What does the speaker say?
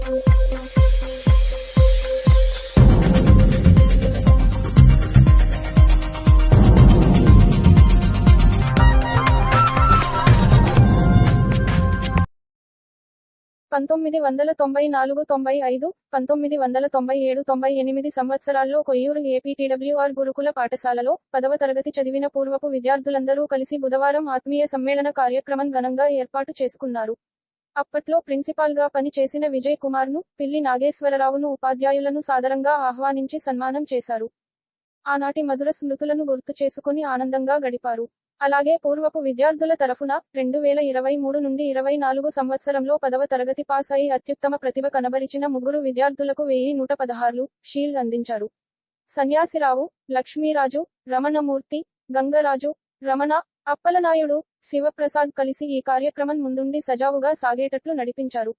(1994–95, 1997–98) సంవత్సరాల్లో కొయ్యూరు ఏపీటీడబ్ల్యూఆర్ గురుకుల పాఠశాలలో 10వ తరగతి చదివిన పూర్వపు విద్యార్థులందరూ కలిసి బుధవారం ఆత్మీయ సమ్మేళన కార్యక్రమం ఘనంగా ఏర్పాటు చేసుకున్నారు. అప్పట్లో ప్రిన్సిపాల్గా పని చేసిన విజయ్ కుమార్ను, పిల్లి నాగేశ్వరరావును ఉపాధ్యాయులను సాదరంగా ఆహ్వానించి సన్మానం చేశారు. ఆనాటి మధుర స్మృతులను గుర్తు చేసుకుని ఆనందంగా గడిపారు. అలాగే పూర్వపు విద్యార్థుల తరఫున 2023 నుండి 24 సంవత్సరంలో 10వ తరగతి పాస్ అయి అత్యుత్తమ ప్రతిభ కనబరిచిన ముగ్గురు విద్యార్థులకు 1116 షీల్డ్ అందించారు. సన్యాసిరావు, లక్ష్మీరాజు, రమణమూర్తి, గంగరాజు, రమణ, అప్పలనాయుడు, శివప్రసాద్ కలిసి ఈ కార్యక్రమం ముందుండి సజావుగా సాగేటట్లు నడిపించారు.